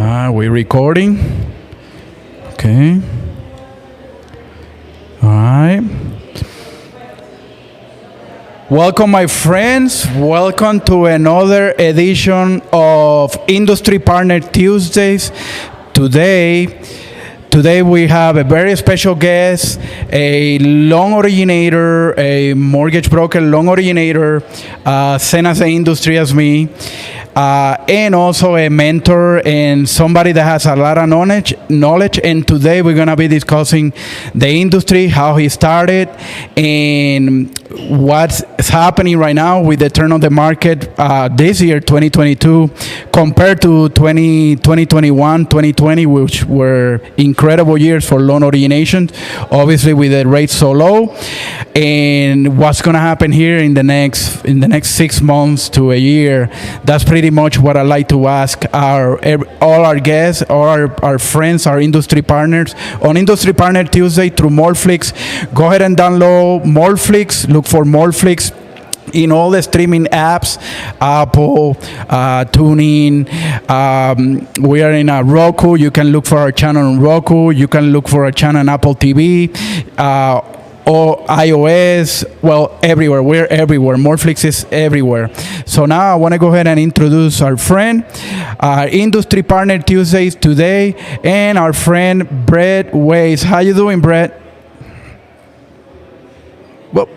We recording? Okay. All right. Welcome, my friends. Welcome to another edition of Industry Partner Tuesdays. Today we have a very special guest, a loan originator, a mortgage broker, loan originator, same as the industry as me, and also a mentor and somebody that has a lot of knowledge. And today we're going to be discussing the industry, how he started, and what's happening right now with the turn of the market this year, 2022, compared to 2021, 2020, which were incredible years for loan origination, obviously with the rates so low, and what's going to happen here in the next 6 months to a year. That's pretty much what I like to ask all our guests, all our friends, our industry partners on Industry Partner Tuesday through Moreflix. Go ahead and download Moreflix. Look for Moreflix in all the streaming apps, Apple, TuneIn. We are in Roku. You can look for our channel on Roku. You can look for our channel on Apple TV. Or iOS, well, everywhere. We're everywhere. Moreflix is everywhere. So now I want to go ahead and introduce our friend, our Industry Partner Tuesdays today, and our friend Brett Weiss. How you doing, Brett? Well,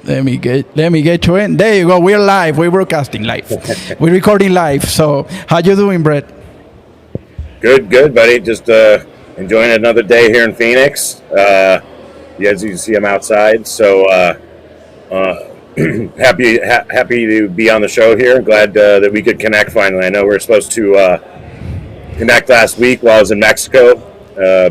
let me get you in. There you go. We're live. We're broadcasting live. We're recording live. So how you doing, Brett? Good, buddy. Just enjoying another day here in Phoenix. As you can see, I'm outside, so happy to be on the show here. Glad that we could connect finally. I know we were supposed to connect last week while I was in Mexico.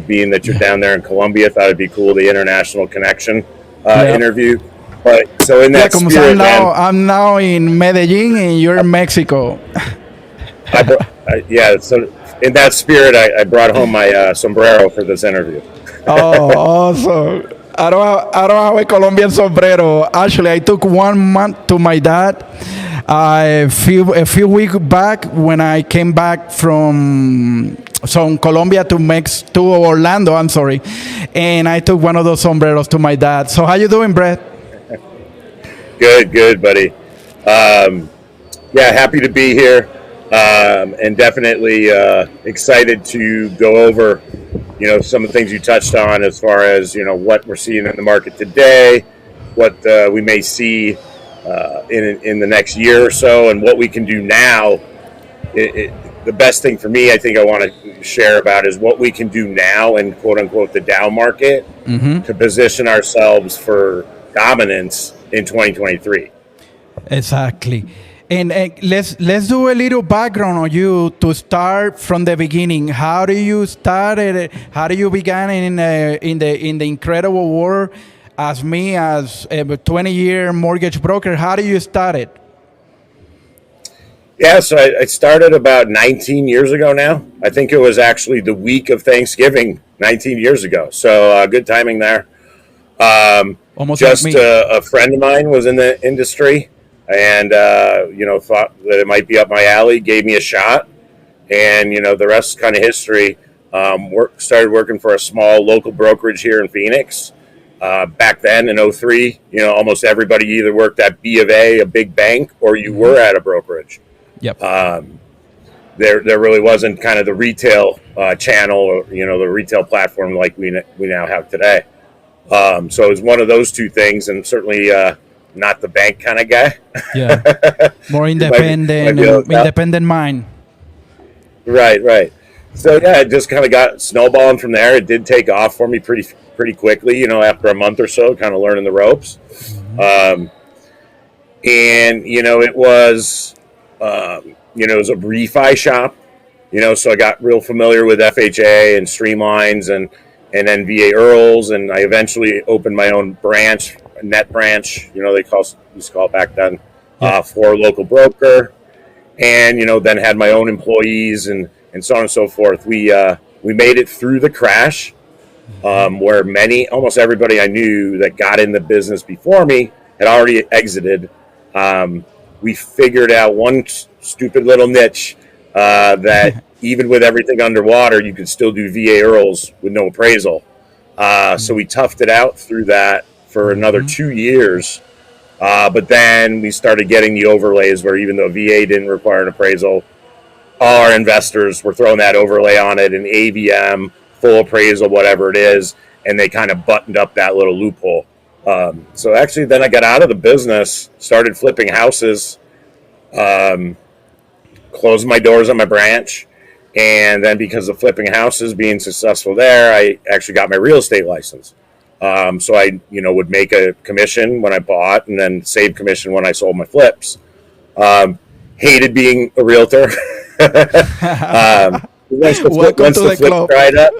Being that you're down there in Colombia, thought it'd be cool, the international connection interview. But so in that spirit, I'm now in Medellin and you're in Mexico. So in that spirit, I brought home my sombrero for this interview. Oh, awesome. I don't have a Colombian sombrero. Actually, I took 1 month to my dad a few weeks back when I came back from Colombia to Orlando, I'm sorry. And I took one of those sombreros to my dad. So how you doing, Brett? Good, buddy. Happy to be here. And definitely excited to go over some of the things you touched on as far as what we're seeing in the market today, what we may see in the next year or so, and what we can do now. The best thing for me, I think I want to share about is what we can do now in quote unquote the down market to position ourselves for dominance in 2023. Exactly. And let's do a little background on you to start from the beginning. How do you started? How do you began in the incredible world as a 20-year mortgage broker? How do you started? Yeah, so I started about 19 years ago now. I think it was actually the week of Thanksgiving 19 years ago. So good timing there. Almost just like me. A friend of mine was in the industry. And, thought that it might be up my alley, gave me a shot. And, the rest is kind of history. Started working for a small local brokerage here in Phoenix. Back then in 03, almost everybody either worked at B of A big bank, or you were at a brokerage. Yep. There really wasn't kind of the retail channel or, the retail platform like we now have today. So it was one of those two things, and certainly not the bank kind of guy. Yeah, more independent, independent mind. Right. So it just kind of got snowballing from there. It did take off for me pretty quickly. After a month or so, kind of learning the ropes. And it was it was a refi shop. So I got real familiar with FHA and Streamlines and NVA Earls, and I eventually opened my own branch. Net branch, they used to call it back then, for a local broker, and then had my own employees and so on and so forth. We made it through the crash, where almost everybody I knew that got in the business before me had already exited. We figured out one stupid little niche that even with everything underwater, you could still do VA Earls with no appraisal. So we toughed it out through that for another 2 years. But then we started getting the overlays where even though VA didn't require an appraisal, all our investors were throwing that overlay on it, an AVM, full appraisal, whatever it is, and they kind of buttoned up that little loophole. So actually, then I got out of the business, started flipping houses, closed my doors on my branch, and then because of flipping houses, being successful there, I actually got my real estate license. So I, would make a commission when I bought, and then save commission when I sold my flips. Hated being a realtor. Once the flips dried up,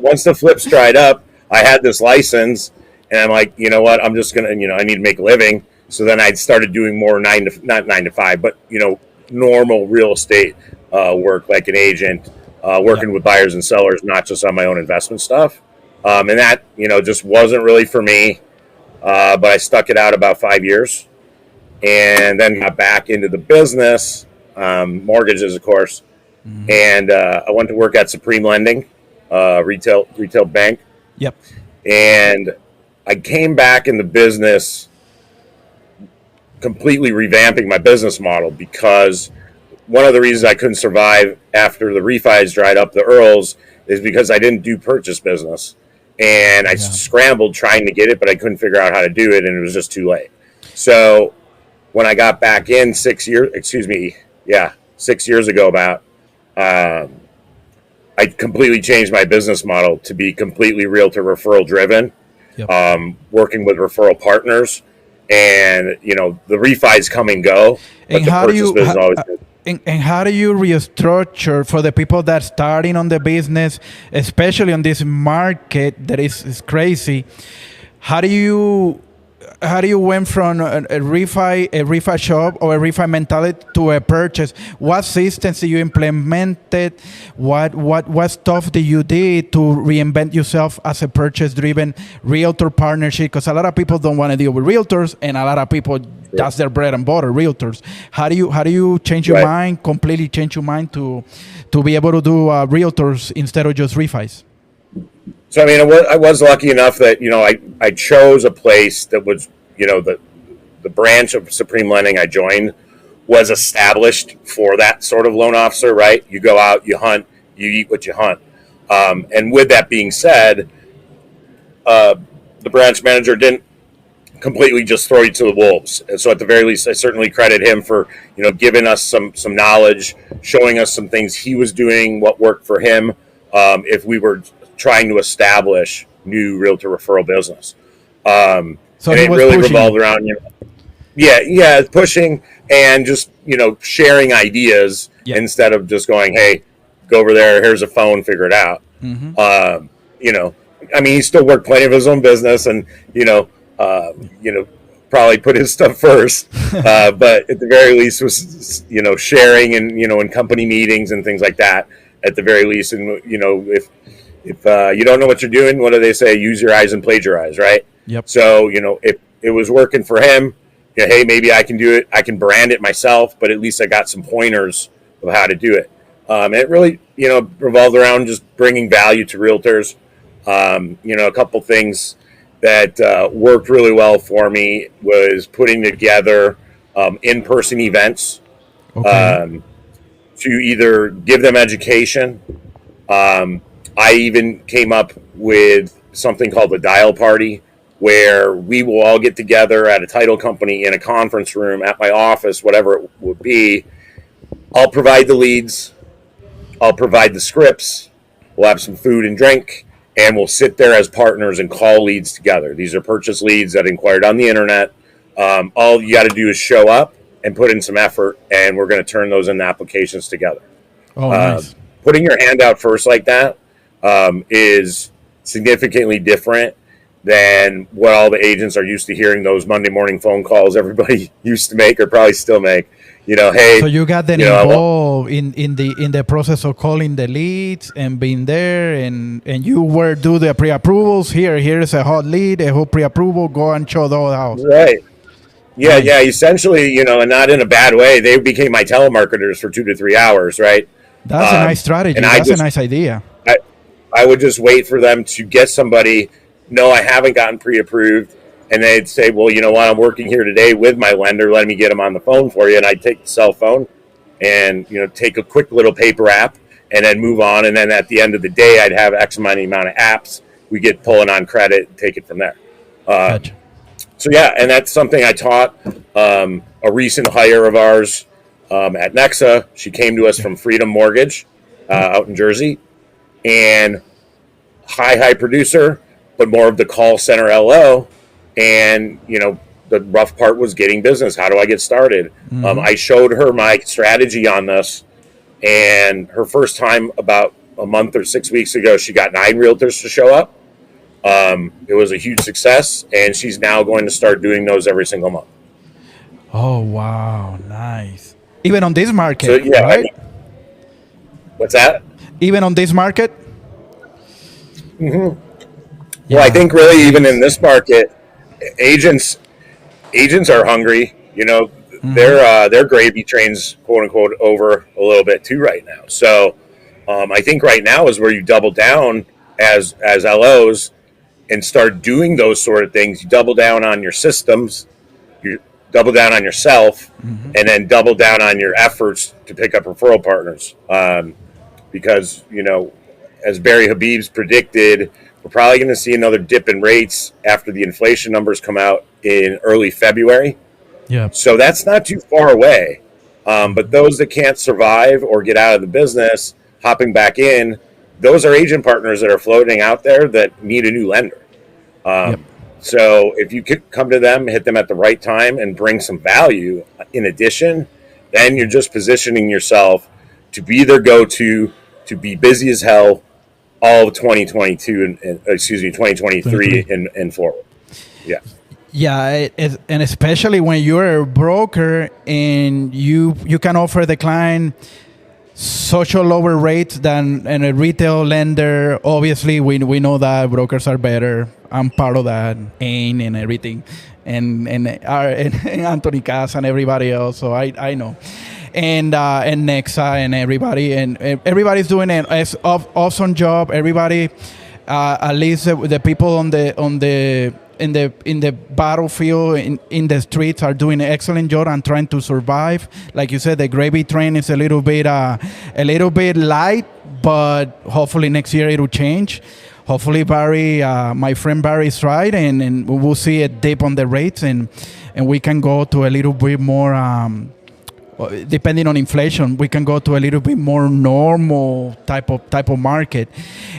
once the flips dried up, I had this license, and I'm like, you know what? I'm just gonna, I need to make a living. So then I started doing more not 9 to 5, but normal real estate work, like an agent, working with buyers and sellers, not just on my own investment stuff. And that just wasn't really for me. But I stuck it out about 5 years, and then got back into the business, mortgages, of course. And I went to work at Supreme Lending, retail bank. Yep. And I came back in the business completely revamping my business model, because one of the reasons I couldn't survive after the refis dried up, the Earls, is because I didn't do purchase business. And I scrambled trying to get it, but I couldn't figure out how to do it, and it was just too late. So when I got back in 6 years ago about, I completely changed my business model to be completely realtor referral driven, working with referral partners, and the refis come and go, but and the purchase business always is. And how do you restructure for the people that starting on the business, especially on this market that is crazy? How do you went from a refi shop or a refi mentality to a purchase? What systems you implemented? What stuff did you did to reinvent yourself as a purchase-driven realtor partnership? Because a lot of people don't want to deal with realtors, and a lot of people that's their bread and butter, realtors. How do you change your mind, completely change your mind to be able to do realtors instead of just refis? So, I mean, I was lucky enough that, I chose a place that was, the branch of Supreme Lending I joined was established for that sort of loan officer, right? You go out, you hunt, you eat what you hunt. And with that being said, the branch manager didn't completely just throw you to the wolves. And so at the very least, I certainly credit him for, giving us some knowledge, showing us some things he was doing, what worked for him, if we were trying to establish new realtor referral business. So and it really revolved around, pushing and just, sharing ideas instead of just going, hey, go over there, here's a phone, figure it out. I mean, he still worked plenty of his own business and, probably put his stuff first. But at the very least was, sharing and, in company meetings and things like that at the very least. And, if you don't know what you're doing, what do they say? Use your eyes and plagiarize, right? Yep. So, if it was working for him, hey, maybe I can do it. I can brand it myself, but at least I got some pointers of how to do it. And it really, revolved around just bringing value to realtors. A couple things that worked really well for me was putting together in-person events to either give them education. I even came up with something called the Dial Party, where we will all get together at a title company in a conference room at my office, whatever it would be. I'll provide the leads. I'll provide the scripts. We'll have some food and drink, and we'll sit there as partners and call leads together. These are purchase leads that inquired on the internet. All you got to do is show up and put in some effort, and we're going to turn those into applications together. Nice. Putting your hand out first like that is significantly different than what all the agents are used to hearing, those Monday morning phone calls everybody used to make or probably still make. Hey. So you got them involved in the process of calling the leads and being there, and you were do the pre-approvals. Here's a hot lead, a whole pre-approval. Go and show the whole house. Right. Yeah, yeah. Essentially, and not in a bad way. They became my telemarketers for 2 to 3 hours, right? That's a nice And strategy. I That's a just, nice idea. I, I would just wait for them to get somebody. No, I haven't gotten pre-approved, and they'd say, "Well, you know what? I'm working here today with my lender. Let me get them on the phone for you." And I'd take the cell phone, and take a quick little paper app, and then move on. And then at the end of the day, I'd have X amount of apps. We get pulling on credit, and take it from there. Gotcha. So yeah, and that's something I taught a recent hire of ours at Nexa. She came to us from Freedom Mortgage out in Jersey, and high producer, but more of the call center LO. And the rough part was getting business. How do I get started? I showed her my strategy on this, and her first time about a month or 6 weeks ago, she got 9 realtors to show up. It was a huge success, and she's now going to start doing those every single month. Oh wow, nice. Even on this So market, yeah, right? what's that? Even on this market. Well, Yeah. I think really even in this market, agents are hungry. Their gravy train's quote unquote over a little bit too right now. So I think right now is where you double down as LOs and start doing those sort of things. You double down on your systems, you double down on yourself, and then double down on your efforts to pick up referral partners. Because as Barry Habib's predicted, we're probably going to see another dip in rates after the inflation numbers come out in early February. Yeah. So that's not too far away. But those that can't survive or get out of the business, hopping back in, those are agent partners that are floating out there that need a new lender. Yep. So if you could come to them, hit them at the right time, and bring some value in addition, then you're just positioning yourself to be their go-to, to be busy as hell all of 2022 and 2023 and forward. Yeah. Yeah, and especially when you're a broker and you can offer the client such a lower rate than a retail lender. Obviously, we know that brokers are better. I'm part of that, Ain and everything, and Anthony Cass and everybody else. So I know. And Nexa and everybody's doing an awesome job. Everybody, at least the people on the in the battlefield in the streets are doing an excellent job and trying to survive. Like you said, the gravy train is a little bit light, but hopefully next year it'll change. Hopefully Barry, my friend Barry is right, and we will see a dip on the rates, and we can go to a little bit more. Depending on inflation, we can go to a little bit more normal type of market.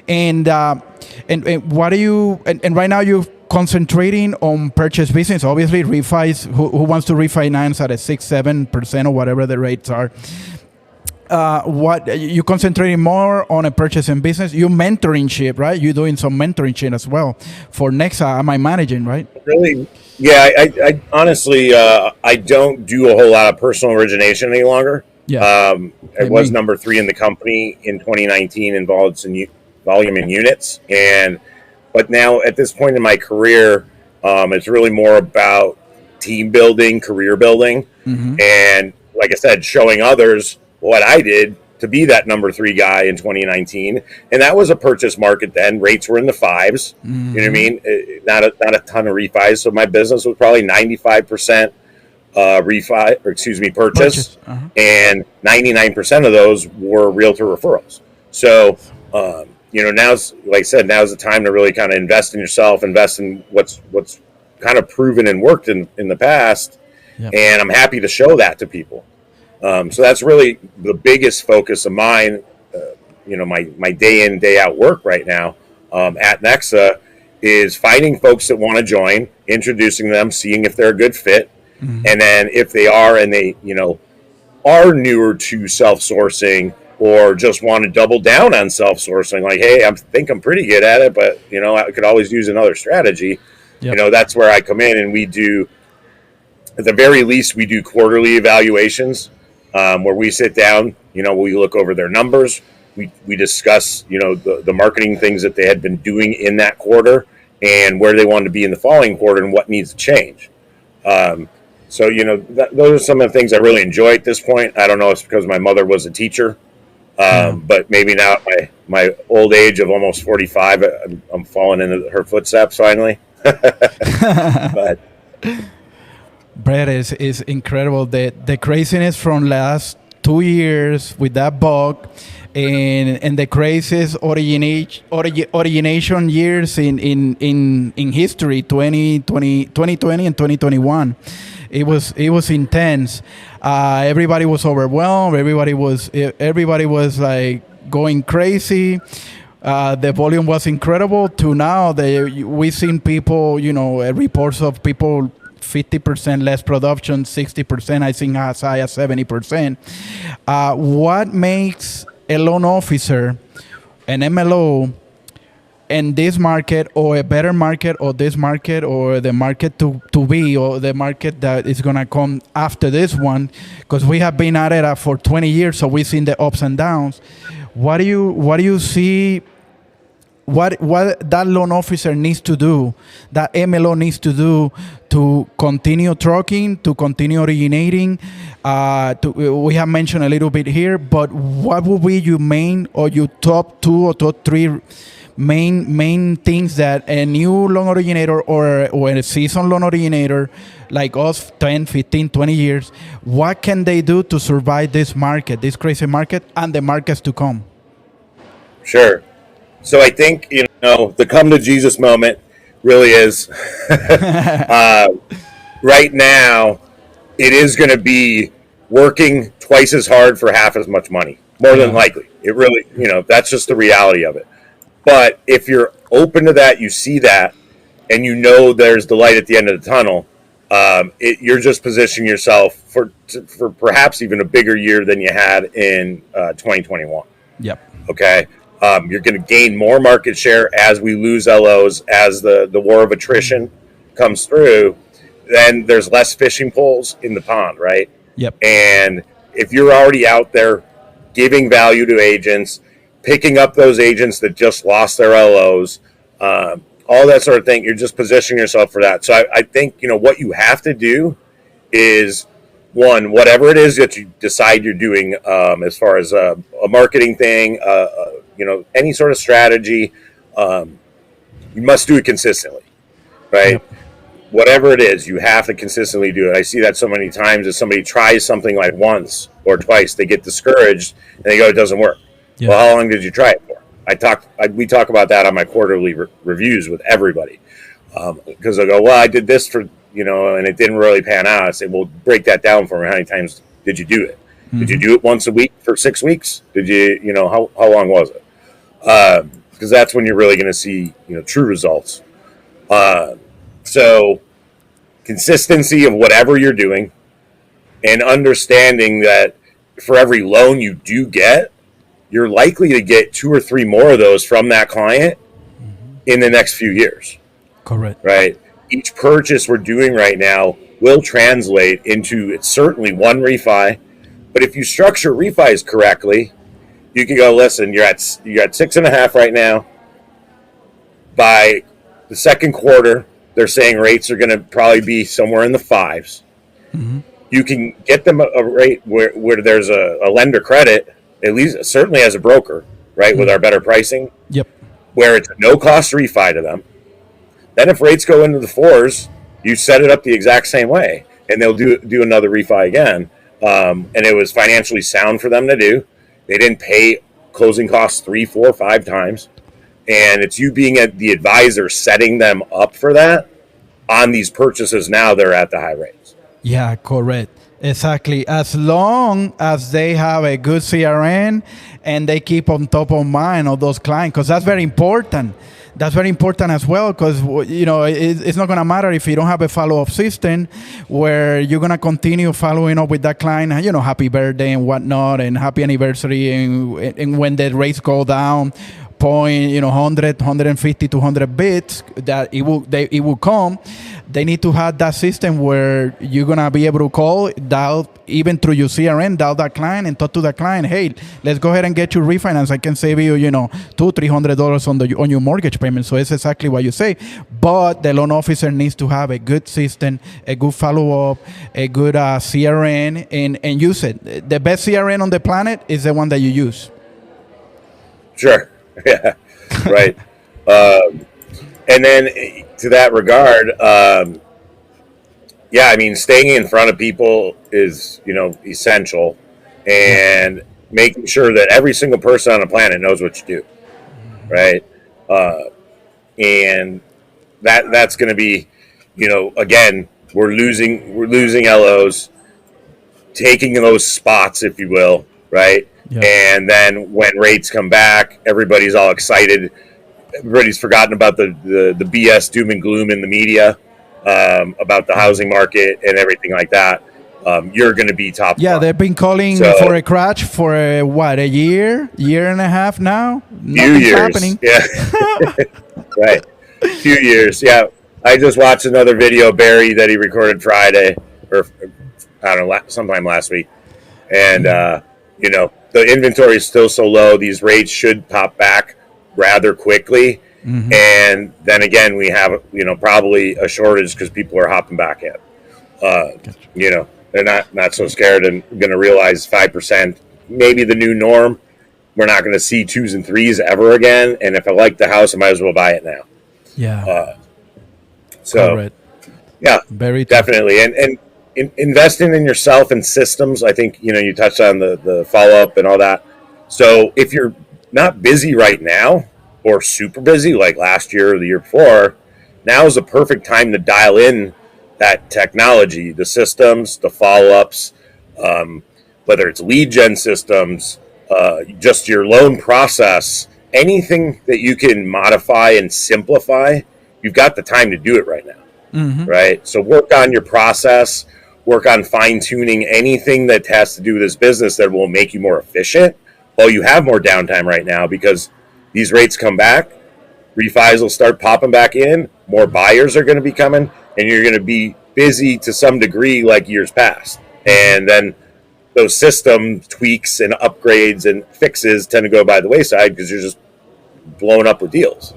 And what are you? And right now you're concentrating on purchase business. Obviously, refis. Who wants to refinance at a 6-7% or whatever the rates are? What you concentrating more on a purchasing business? You mentoringship, right? You're doing some mentoringship as well for Nexa. Am I managing right? Really? Yeah, I honestly, I don't do a whole lot of personal origination any longer. Yeah. I was number 3 in the company in 2019, involved in volume in units, but now at this point in my career, it's really more about team building, career building, and like I said, showing others what I did to be that number 3 guy in 2019. And that was a purchase market then. Rates were in the 5s. You know what I mean? Not a ton of refis. So my business was probably 95% purchase. And 99% of those were realtor referrals. So, now's, like I said, now's the time to really kind of invest in yourself, invest in what's kind of proven and worked in the past. Yep. And I'm happy to show that to people. So that's really the biggest focus of mine, my day in, day out work right now at Nexa is finding folks that want to join, introducing them, seeing if they're a good fit. And then if they are and they, are newer to self-sourcing or just want to double down on self-sourcing, like, hey, I think I'm pretty good at it, but, I could always use another strategy. Yep. That's where I come in, and we do, at the very least, we do quarterly evaluations. Where we sit down, we look over their numbers, we discuss, the marketing things that they had been doing in that quarter and where they wanted to be in the following quarter and what needs to change. So, those are some of the things I really enjoy at this point. I don't know if it's because my mother was a teacher, Yeah. but maybe now at my old age of almost 45, I'm falling into her footsteps finally. But Brett is incredible. The craziness from last 2 years with that bug, and the craziest origination years in history, 2020 and 2021. It was intense. Everybody was overwhelmed. Everybody was like going crazy. The volume was incredible. To now, we've seen people, reports of people 50% less production, 60%, I think as high as 70%. What makes a loan officer, an MLO, in this market, or a better market, or this market, or the market to be, or the market that is going to come after this one? Because we have been at it for 20 years, so we've seen the ups and downs. What do you see? What that loan officer needs to do, that MLO needs to do to continue trucking, to continue originating? We have mentioned a little bit here, but what would be your main, or your top 2 or top 3 main things that a new loan originator, or a seasoned loan originator like us, 10, 15, 20 years, what can they do to survive this market, this crazy market, and the markets to come? sure. So I think, the come to Jesus moment really is right now, it is going to be working twice as hard for half as much money, more than likely. It really, that's just the reality of it. But if you're open to that, you see that, and there's the light at the end of the tunnel, you're just positioning yourself for perhaps even a bigger year than you had in 2021. Yep. Okay. You're going to gain more market share as we lose LOs, as the war of attrition comes through. Then there's less fishing poles in the pond, right? Yep. And if you're already out there giving value to agents, picking up those agents that just lost their LOs, all that sort of thing, you're just positioning yourself for that. So I think, what you have to do is, one, whatever it is that you decide you're doing, as far as a marketing thing, any sort of strategy, you must do it consistently, right? Yep. Whatever it is, you have to consistently do it. I see that so many times. If somebody tries something like once or twice, they get discouraged and they go, it doesn't work. Yep. Well, how long did you try it for? We talk about that on my quarterly reviews with everybody, because I go, well, I did this for, and it didn't really pan out. I say, well, break that down for me. How many times did you do it? Mm-hmm. Did you do it once a week for 6 weeks? Did you, how long was it? Because that's when you're really going to see, true results. So consistency of whatever you're doing, and understanding that for every loan you do get, you're likely to get 2 or 3 more of those from that client in the next few years. Correct. Right. Each purchase we're doing right now will translate into, it's certainly one refi, but if you structure refis correctly, you can go, listen, you got 6.5 right now. By the second quarter, they're saying rates are going to probably be somewhere in the 5s. Mm-hmm. You can get them a rate where there's a lender credit, at least certainly as a broker, right, with our better pricing. Yep. Where it's a no-cost refi to them. Then if rates go into the 4s, you set it up the exact same way, and they'll do another refi again. And it was financially sound for them to do. They didn't pay closing costs 3, 4, 5 times. And it's you being the advisor setting them up for that on these purchases now they're at the high rates. Yeah, correct. Exactly. As long as they have a good CRN and they keep on top of mind of those clients, because that's very important. That's very important as well, because it's not going to matter if you don't have a follow-up system where you're going to continue following up with that client, happy birthday and whatnot, and happy anniversary, and when the rates go down, point, 100, 150, 200 bits that it will come. They need to have that system where you're gonna be able to call, dial even through your CRM, dial that client and talk to the client. Hey, let's go ahead and get you refinance. I can save you, $200-$300 on your mortgage payment. So it's exactly what you say. But the loan officer needs to have a good system, a good follow up, a good CRM, and use it. The best CRM on the planet is the one that you use. Sure. Yeah. Right. And then to that regard, yeah, I mean, staying in front of people is, essential, and making sure that every single person on the planet knows what you do, right? And that's going to be, again, we're losing LOs, taking those spots, if you will, right? Yeah. And then when rates come back, everybody's all excited. Everybody's forgotten about the BS doom and gloom in the media about the housing market and everything like that. You're going to be top. Yeah, they've been calling for a crash for a year and a half now. Nothing's happening. Yeah, right. Few years. Yeah, I just watched another video, Barry, that he recorded Friday, or I don't know, sometime last week, and the inventory is still so low. These rates should pop back rather quickly. Mm-hmm. And then again, we have, probably a shortage because people are hopping back in. Gotcha. They're not so scared and going to realize 5%, maybe the new norm. We're not going to see 2s and 3s ever again. And if I like the house, I might as well buy it now. Yeah. Yeah, very definitely. And investing in yourself and systems, I think, you touched on the follow-up and all that. So if you're not busy right now or super busy like last year or the year before, now is the perfect time to dial in that technology, the systems, the follow-ups, whether it's lead gen systems, just your loan process, anything that you can modify and simplify, you've got the time to do it right now. Mm-hmm. Right? So work on your process, work on fine-tuning anything that has to do with this business that will make you more efficient while you have more downtime right now, because these rates come back, refis will start popping back in, more buyers are going to be coming, and you're going to be busy to some degree like years past. And then those system tweaks and upgrades and fixes tend to go by the wayside because you're just blowing up with deals.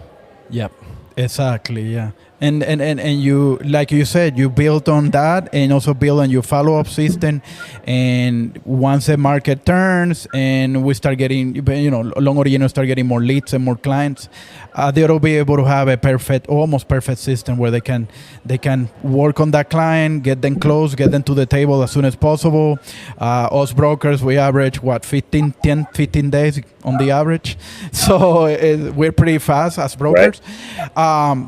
Yep, exactly, yeah. And you, like you said, you build on that and also build on your follow-up system. And once the market turns and we start getting, loan originators start getting more leads and more clients, they'll be able to have a almost perfect system where they can work on that client, get them close, get them to the table as soon as possible. Us brokers, we average 15 days on the average. So we're pretty fast as brokers. Right.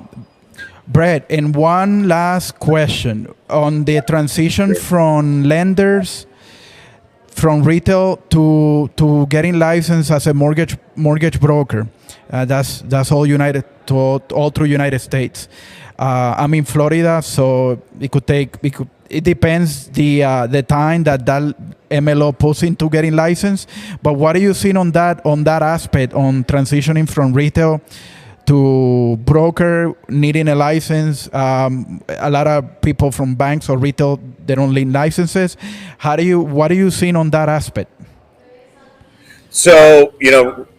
Brett, and one last question on the transition from lenders, from retail to getting licensed as a mortgage broker. That's all through United States. I'm in Florida, so it depends the time that MLO puts into getting licensed. But what are you seeing on that aspect, on transitioning from retail to broker needing a license? A lot of people from banks or retail, they don't need licenses. What are you seeing on that aspect? So,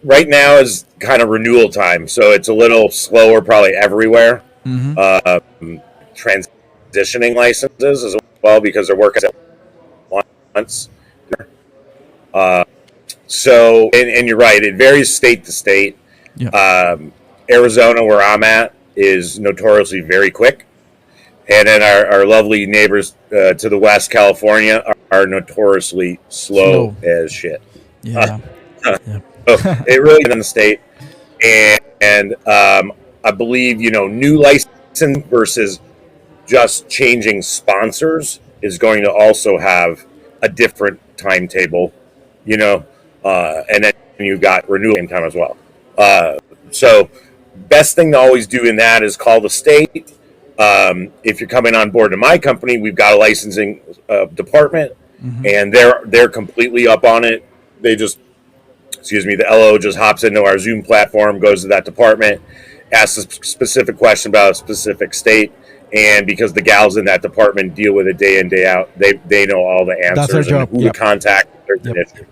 right now is kind of renewal time. So it's a little slower probably everywhere. Mm-hmm. Transitioning licenses as well because they're working at once. So, and you're right, it varies state to state. Yeah. Arizona, where I'm at, is notoriously very quick. And then our lovely neighbors to the west, California, are notoriously slow as shit. Yeah. Yeah. So it really is in the state. And I believe, new license versus just changing sponsors is going to also have a different timetable, and then you've got renewal time as well. So best thing to always do in that is call the state. If you're coming on board to my company, we've got a licensing department, mm-hmm. and they're completely up on it. They just excuse me, the LO just hops into our Zoom platform, goes to that department, asks a specific question about a specific state, and because the gals in that department deal with it day in day out, they know all the That's their answers job. and who to contact if there's an issue.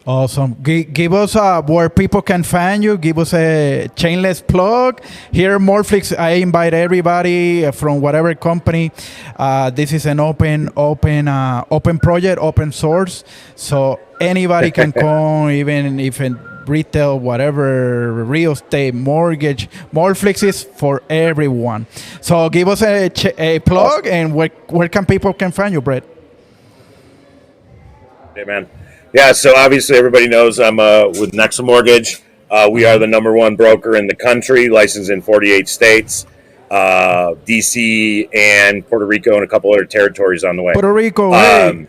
Awesome. Give us where people can find you. Give us a shameless plug. Here at Morphlix, I invite everybody from whatever company. This is an open project, open source. So anybody can come, even if in retail, whatever, real estate, mortgage. Morphlix is for everyone. So give us a plug, and where can people can find you, Brett? Hey, man. Yeah, so obviously everybody knows I'm with Nexa Mortgage. We are the #1 broker in the country, licensed in 48 states, DC, and Puerto Rico, and a couple other territories on the way. Puerto Rico, hey.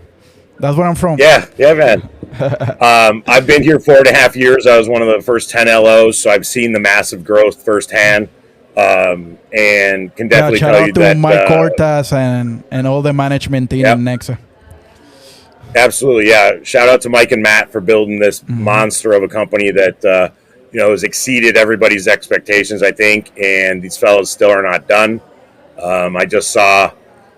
That's where I'm from. Yeah, man. I've been here 4.5 years. I was one of the first 10 LOs, so I've seen the massive growth firsthand, and can definitely tell you that. Shout out to Mike Cortez and all the management team in Nexa. Absolutely, yeah. Shout out to Mike and Matt for building this monster of a company that has exceeded everybody's expectations, I think, and these fellas still are not done. I just saw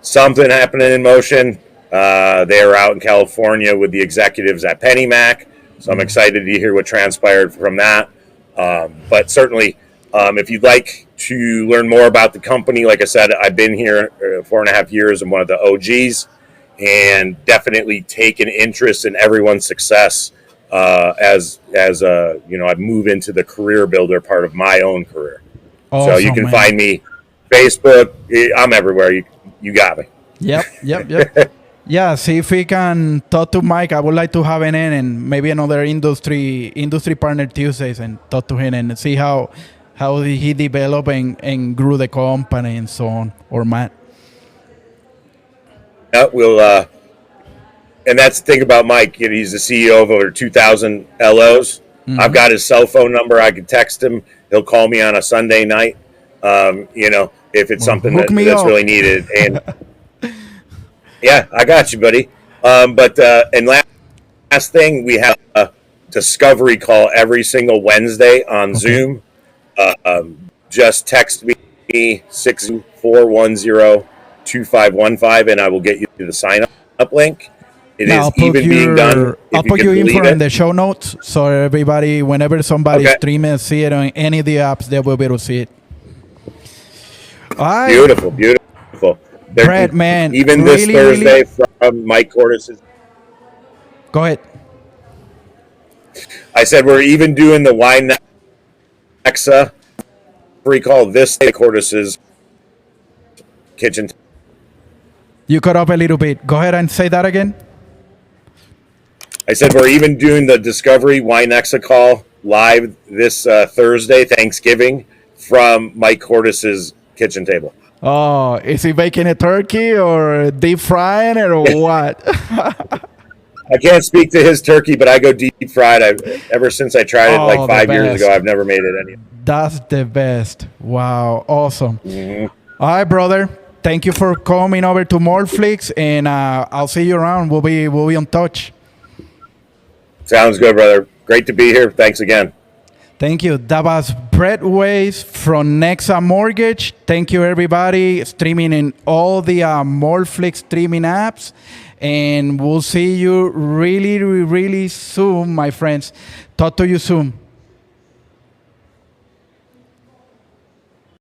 something happening in motion. They are out in California with the executives at PennyMac, so I'm excited to hear what transpired from that. But certainly, if you'd like to learn more about the company, like I said, I've been here 4.5 years. I'm one of the OGs. And definitely take an interest in everyone's success as I move into the career builder part of my own career. Awesome, so you can find me Facebook. I'm everywhere. You got me. Yep. Yeah, see if we can talk to Mike. I would like to have him in and maybe another industry partner Tuesdays and talk to him and see how he developed and grew the company and so on, or Matt. We'll, and that's the thing about Mike. He's the CEO of over 2,000 LOs. I've got his cell phone number. I can text him. He'll call me on a Sunday night. If it's something that's really needed. And yeah, I got you, buddy. And last thing, we have a discovery call every single Wednesday on Zoom. Just text me 6410-2515, and I will get you to the sign-up link. It is even being done. I'll put your info in the show notes, so everybody, whenever somebody streams, see it on any of the apps, they will be able to see it. Beautiful. Brett, man. Even this Thursday from Mike Cortez's. Go ahead. I said we're even doing the Nexa recall this day, Cortez's kitchen. You cut up a little bit. Go ahead and say that again. I said we're even doing the Discovery Nexa call live this Thursday, Thanksgiving, from Mike Cortez's kitchen table. Oh, is he baking a turkey or deep frying it or what? I can't speak to his turkey, but I go deep fried. Ever since I tried it 5 years ago, I've never made it any. That's the best. Wow, awesome. All right, brother. Thank you for coming over to Morphlix, and I'll see you around. We'll be in touch. Sounds good, brother. Great to be here. Thanks again. Thank you. That was Brett Weiss from Nexa Mortgage. Thank you, everybody, streaming in all the Morphlix streaming apps. And we'll see you really, really soon, my friends. Talk to you soon.